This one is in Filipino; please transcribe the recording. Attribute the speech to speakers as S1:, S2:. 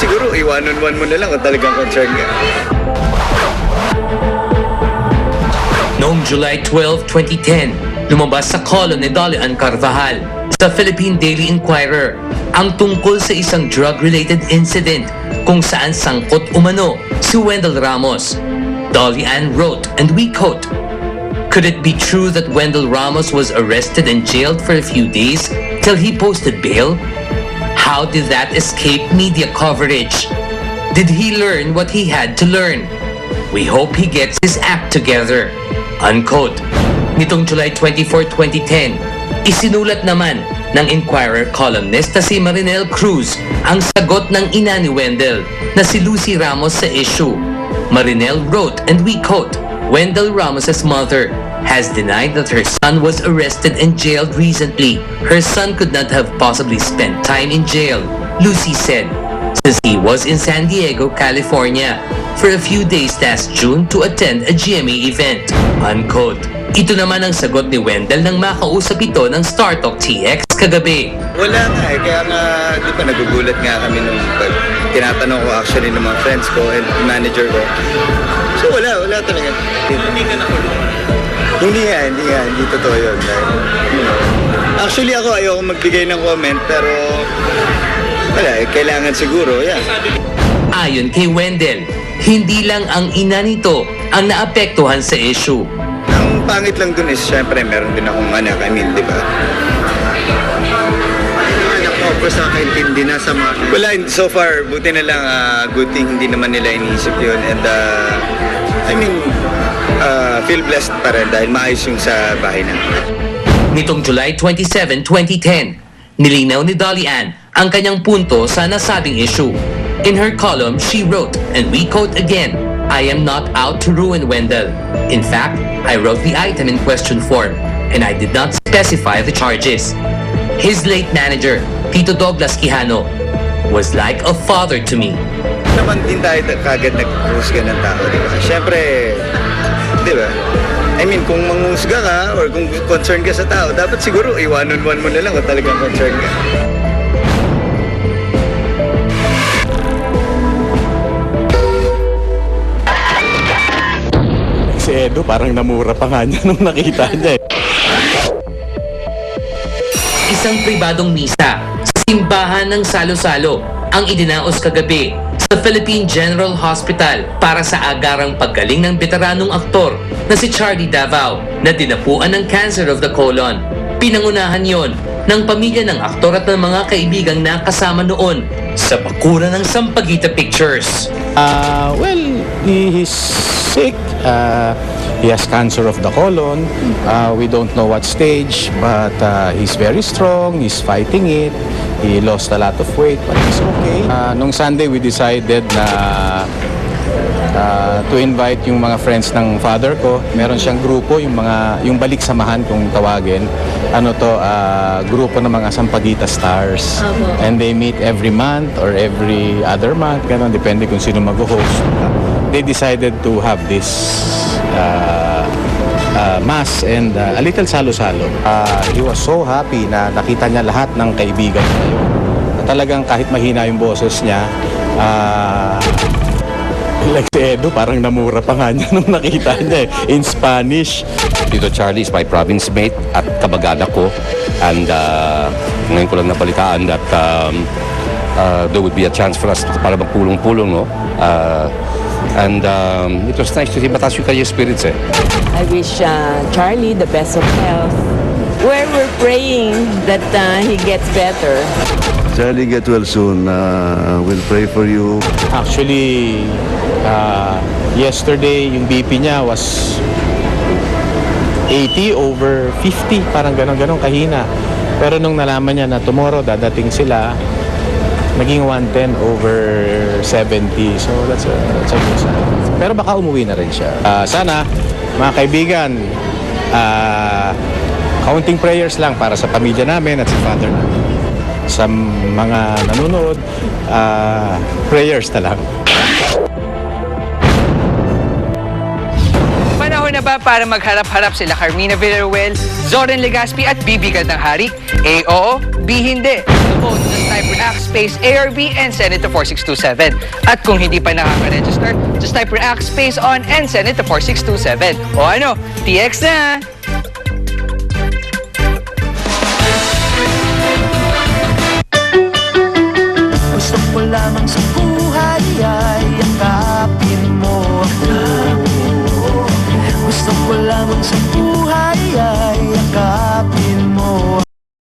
S1: siguro i-one-on-one mo na lang kung talagang concerned ka.
S2: Noong July 12, 2010, lumabas sa column ni Dolly Ann Carvajal sa Philippine Daily Inquirer ang tungkol sa isang drug-related incident kung saan sangkot umano si Wendell Ramos. Dolly Ann wrote, and we quote, "Could it be true that Wendell Ramos was arrested and jailed for a few days till he posted bail? How did that escape media coverage? Did he learn what he had to learn? We hope he gets his act together." Unquote. Nitong July 24, 2010, isinulat naman ng Inquirer columnist na si Marinel Cruz ang sagot ng ina ni Wendell na si Lucy Ramos sa issue. Marinel wrote, and we quote, "Wendell Ramos's mother has denied that her son was arrested and jailed recently. Her son could not have possibly spent time in jail," Lucy said, since he was in San Diego, California for a few days last June to attend a GMA event. Unquote. Ito naman ang sagot ni Wendell nang makausap ito ng Star Talk TX kagabi.
S1: Wala nga eh, kaya nga, di ba nagugulat nga kami nung tinatanong ko actually ng mga friends ko and manager ko. So wala talaga.
S3: Hindi ka nakulong.
S1: Hindi totoo yun. Actually ako ayoko magbigay ng comment pero wala, kailangan siguro, yan.
S2: Ayon kay Wendell, hindi lang ang ina nito ang naapektuhan sa issue.
S1: Ang pangit lang dun is, syempre, meron din akong anak, di ba?
S3: Anak mo, basta nakaintindi na sa mga...
S1: Wala, so far, buti na lang, good thing hindi naman nila iniisip yun. And, feel blessed pa rin dahil maayos yung sa bahay na.
S2: Nitong July 27, 2010, nilinaw ni Dolly Ann ang kanyang punto sa nasabing issue. In her column, she wrote, and we quote again, "I am not out to ruin Wendell. In fact, I wrote the item in question form, and I did not specify the charges. His late manager, Tito Douglas Quijano, was like a father to me."
S1: Naman din tayo kagad nag-husga ng tao, di ba? Siyempre, di ba? Kung manghusga ka or kung concerned ka sa tao, dapat siguro i-one-on-one mo na lang kung talagang concerned ka.
S4: Si Edo parang namura pa nga niya nung nakita niya eh.
S2: Isang pribadong misa sa simbahan ng Salo-Salo ang idinaos kagabi sa Philippine General Hospital para sa agarang paggaling ng veteranong aktor na si Charlie Davao na dinapuan ng cancer of the colon. Pinangunahan yon ng pamilya ng aktor at ng mga kaibigang nakasama noon sa bakura ng Sampaguita Pictures.
S4: Well, he's sick. He has cancer of the colon. We don't know what stage, but he's very strong. He's fighting it. He lost a lot of weight, but he's okay. Nung Sunday, we decided na to invite yung mga friends ng father ko. Meron siyang grupo, yung balik samahan kung tawagin. Grupo ng mga Sampaguita stars. And they meet every month or every other month, ganun, depende kung sino mag-host. They decided to have this mass and a little salo-salo. He was so happy na nakita niya lahat ng kaibigan niya. Talagang kahit mahina yung boses niya, like si Edo, parang namura pa nga niya nung nakita niya eh, in Spanish.
S5: Tito Charlie is my province mate at kabagada ko, and ngayon ko lang nabalitaan that there would be a chance for us para magpulong-pulong, no? And it was nice to see mataas yung kanya spirits eh.
S6: I wish Charlie the best of health. We're praying that he gets better.
S7: Charlie, get well soon. We'll pray for you.
S4: Actually, yesterday yung BP niya was 80 over 50, parang ganon kahina. Pero nung nalaman niya na tomorrow dadating sila, naging 110 over 70. So that's a good sign. Pero baka umuwi na rin siya. Sana, mga kaibigan, counting prayers lang para sa pamilya namin at sa father namin. Sa mga nanonood, prayers na lang.
S8: Panahon panahon na ba para magharap-harap sila Carmina Villaruel, Zoren Legaspi at Bibi Gandang-Hari? A, oo. B, hindi. Vote just type React space A or B and send it to 4627. At kung hindi pa nakaka-register, just type React space on and send it to 4627. O ano, TX na!
S9: Gusto ko lamang sa buhay ay yakapin mo ako. Gusto ko lamang sa buhay